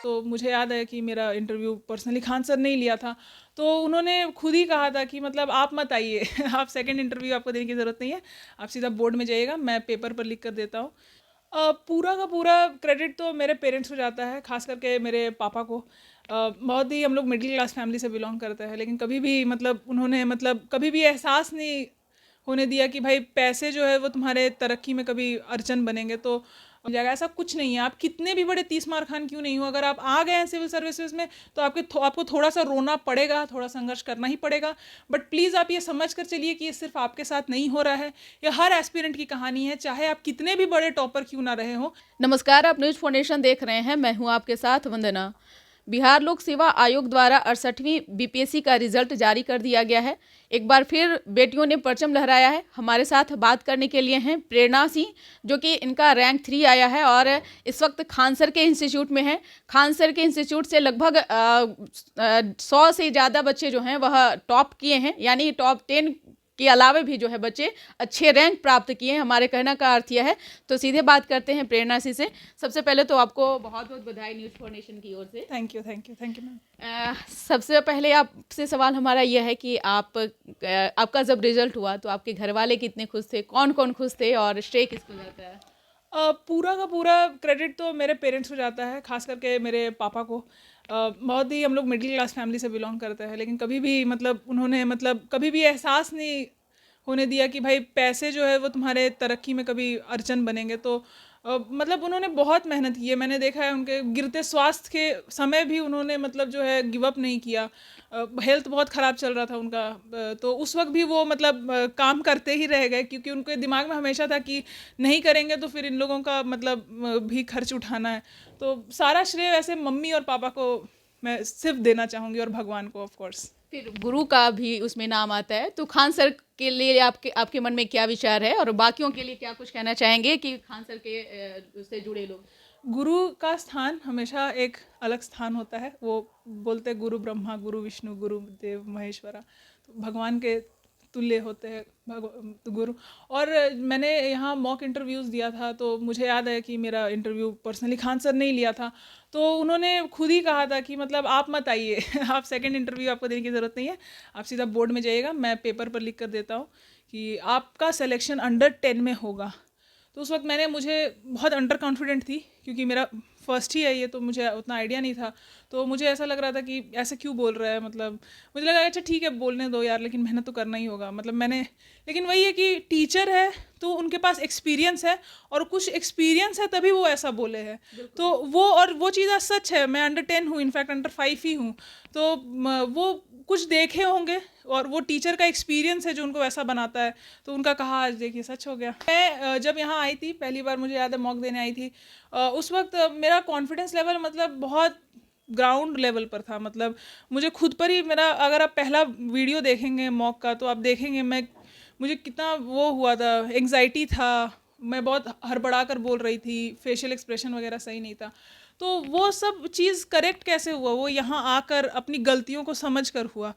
तो मुझे याद है कि मेरा इंटरव्यू पर्सनली खान सर ने ही लिया था। तो उन्होंने खुद ही कहा था कि मतलब आप मत आइए आप सेकंड इंटरव्यू आपको देने की ज़रूरत नहीं है, आप सीधा बोर्ड में जाइएगा, मैं पेपर पर लिख कर देता हूँ। पूरा का पूरा क्रेडिट तो मेरे पेरेंट्स को जाता है, खास करके मेरे पापा को। बहुत ही हम लोग मिडिल क्लास फैमिली से बिलोंग करते हैं, लेकिन कभी भी मतलब उन्होंने मतलब कभी भी एहसास नहीं होने दिया कि भाई पैसे जो है वो तुम्हारे तरक्की में कभी अड़चन बनेंगे तो जाएगा। ऐसा कुछ नहीं है, आप कितने भी बड़े 30 मार खान क्यों नहीं हो, अगर आप आ गए हैं सिविल सर्विसेज में तो आपको थोड़ा सा रोना पड़ेगा, थोड़ा संघर्ष करना ही पड़ेगा। बट प्लीज़ आप ये समझ कर चलिए कि ये सिर्फ आपके साथ नहीं हो रहा है, ये हर एस्पिरेंट की कहानी है, चाहे आप कितने भी बड़े टॉपर क्यों ना रहे हो। नमस्कार, आप न्यूज फाउंडेशन देख रहे हैं। मैं हूं आपके साथ वंदना। बिहार लोक सेवा आयोग द्वारा 68वीं बीपीएससी का रिजल्ट जारी कर दिया गया है। एक बार फिर बेटियों ने परचम लहराया है। हमारे साथ बात करने के लिए हैं प्रेरणा सिंह, जो कि इनका रैंक 3 आया है और इस वक्त खान सर के इंस्टीट्यूट में है। खान सर के इंस्टीट्यूट से लगभग 100 से ज़्यादा बच्चे जो हैं वह टॉप किए हैं, यानी टॉप 10 के अलावा भी जो है बच्चे अच्छे रैंक प्राप्त किए हैं। हमारे कहने का अर्थ यह है। तो सीधे बात करते हैं प्रेरणा सी से। सबसे पहले तो आपको बहुत बहुत बधाई न्यूज़ फाउंडेशन की ओर से। Thank you thank you thank you ma'am. सबसे पहले आपसे सवाल हमारा यह है कि आपका जब रिजल्ट हुआ तो आपके घर वाले कितने खुश थे, कौन कौन खुश थे और श्रेय किसको जाता है? पूरा का पूरा क्रेडिट तो मेरे पेरेंट्स को जाता है, खास करके मेरे पापा को। बहुत ही हम लोग मिडिल क्लास फैमिली से बिलोंग करते हैं, लेकिन कभी भी मतलब उन्होंने मतलब कभी भी एहसास नहीं होने दिया कि भाई पैसे जो है वो तुम्हारे तरक्की में कभी अड़चन बनेंगे। तो मतलब उन्होंने बहुत मेहनत की है, मैंने देखा है उनके गिरते स्वास्थ्य के समय भी उन्होंने मतलब जो है गिव अप नहीं किया। हेल्थ बहुत ख़राब चल रहा था उनका, तो उस वक्त भी वो मतलब काम करते ही रह गए, क्योंकि उनके दिमाग में हमेशा था कि नहीं करेंगे तो फिर इन लोगों का मतलब भी खर्च उठाना है। तो सारा श्रेय वैसे मम्मी और पापा को मैं सिर्फ देना चाहूँगी, और भगवान को ऑफ कोर्स। फिर गुरु का भी उसमें नाम आता है। तो खान सर के लिए आपके मन में क्या विचार है और बाकियों के लिए क्या कुछ कहना चाहेंगे कि खान सर के से जुड़े लोग? गुरु का स्थान हमेशा एक अलग स्थान होता है। वो बोलते हैं गुरु ब्रह्मा, गुरु विष्णु, गुरु देव महेश्वरा, तो भगवान के तुल्य होते हैं तो गुरु। और मैंने यहाँ मॉक इंटरव्यूज़ दिया था, तो मुझे याद है कि मेरा इंटरव्यू पर्सनली खान सर ने ही लिया था। तो उन्होंने खुद ही कहा था कि मतलब आप मत आइए आप सेकंड इंटरव्यू आपको देने की ज़रूरत नहीं है, आप सीधा बोर्ड में जाइएगा, मैं पेपर पर लिख कर देता हूँ कि आपका सिलेक्शन अंडर 10 में होगा। तो उस वक्त मुझे बहुत अंडर कॉन्फिडेंट थी, क्योंकि मेरा फर्स्ट ही है ये, तो मुझे उतना आइडिया नहीं था। तो मुझे ऐसा लग रहा था कि ऐसे क्यों बोल रहा है, मतलब मुझे लगा अच्छा ठीक है बोलने दो यार, लेकिन मेहनत तो करना ही होगा। मतलब लेकिन वही है कि टीचर है तो उनके पास एक्सपीरियंस है, और कुछ एक्सपीरियंस है तभी वो ऐसा बोले हैं। तो वो चीज़ सच है, मैं अंडर 10 हूँ, इनफैक्ट अंडर 5 ही हूँ। तो वो कुछ देखे होंगे, और वो टीचर का एक्सपीरियंस है जो उनको ऐसा बनाता है। तो उनका कहा आज देखिए सच हो गया। मैं जब यहाँ आई थी पहली बार, मुझे याद है मॉक देने आई थी, उस वक्त मेरा कॉन्फिडेंस लेवल मतलब बहुत ग्राउंड लेवल पर था। मतलब मुझे खुद पर ही मेरा, अगर आप पहला वीडियो देखेंगे मॉक का तो आप देखेंगे मुझे कितना वो हुआ था, एंग्जाइटी था, मैं बहुत हड़बड़ा कर बोल रही थी, फेशियल एक्सप्रेशन वगैरह सही नहीं था। तो वो सब चीज़ करेक्ट कैसे हुआ, वो यहाँ आकर अपनी गलतियों को समझ कर हुआ।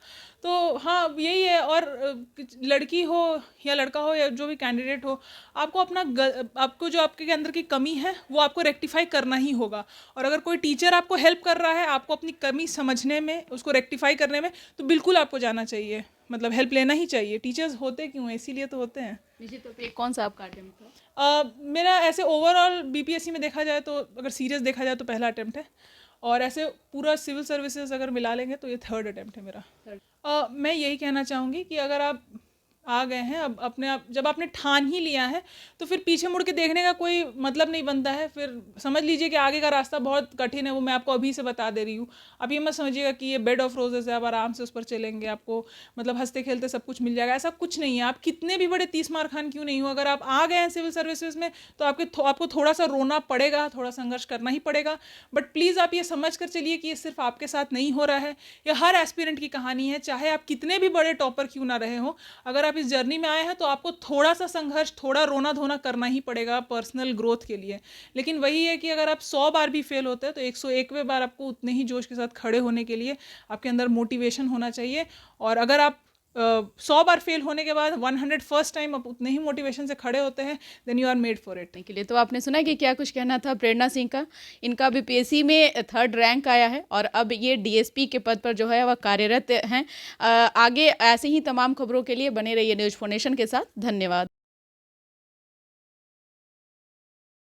तो हाँ यही है। और लड़की हो या लड़का हो या जो भी कैंडिडेट हो, आपको आपको जो आपके अंदर की कमी है वो आपको रेक्टिफाई करना ही होगा। और अगर कोई टीचर आपको हेल्प कर रहा है आपको अपनी कमी समझने में, उसको रेक्टिफाई करने में, तो बिल्कुल आपको जाना चाहिए, मतलब हेल्प लेना ही चाहिए। टीचर्स होते क्यों हैं, इसीलिए तो होते हैं। निश्चित तौर पे कौन सा आपका अटेम्प्ट था? मेरा ऐसे ओवरऑल बीपीएससी में देखा जाए तो, अगर सीरियस देखा जाए तो पहला अटेम्प्ट है, और ऐसे पूरा सिविल सर्विसेज अगर मिला लेंगे तो ये थर्ड अटेम्प्ट है मेरा। मैं यही कहना चाहूँगी कि अगर आप आ गए हैं, अब अपने आप जब आपने ठान ही लिया है तो फिर पीछे मुड़ के देखने का कोई मतलब नहीं बनता है। फिर समझ लीजिए कि आगे का रास्ता बहुत कठिन है, वो मैं आपको अभी से बता दे रही हूँ। आप ये मत समझिएगा कि ये बेड ऑफ रोजेस है, आप आराम से उस पर चलेंगे, आपको मतलब हंसते खेलते सब कुछ मिल जाएगा, ऐसा कुछ नहीं है। आप कितने भी बड़े 30 मार खान क्यों नहीं हो, अगर आप आ गए हैं सिविल सर्विसेज में तो आपको थोड़ा सा रोना पड़ेगा, थोड़ा संघर्ष करना ही पड़ेगा। बट प्लीज़ आप ये समझ कर चलिए कि ये सिर्फ आपके साथ नहीं हो रहा है, ये हर एस्पिरेंट की कहानी है, चाहे आप कितने भी बड़े टॉपर क्यों ना रहे हो। अगर आप इस जर्नी में आए हैं तो आपको थोड़ा सा संघर्ष, थोड़ा रोना धोना करना ही पड़ेगा पर्सनल ग्रोथ के लिए। लेकिन वही है कि अगर आप 100 बार भी फेल होते हैं तो 101वें बार आपको उतने ही जोश के साथ खड़े होने के लिए आपके अंदर मोटिवेशन होना चाहिए। और अगर आप 100 बार फेल होने के बाद 101st टाइम आप उतने ही मोटिवेशन से खड़े होते हैं, then you are made for it. के लिए तो आपने सुना कि क्या कुछ कहना था प्रेरणा सिंह का। इनका बीपीएससी में 3rd रैंक आया है और अब ये डीएसपी के पद पर जो है वह कार्यरत हैं। आगे ऐसे ही तमाम खबरों के लिए बने रहिए न्यूज़ फाउंडेशन के साथ। धन्यवाद।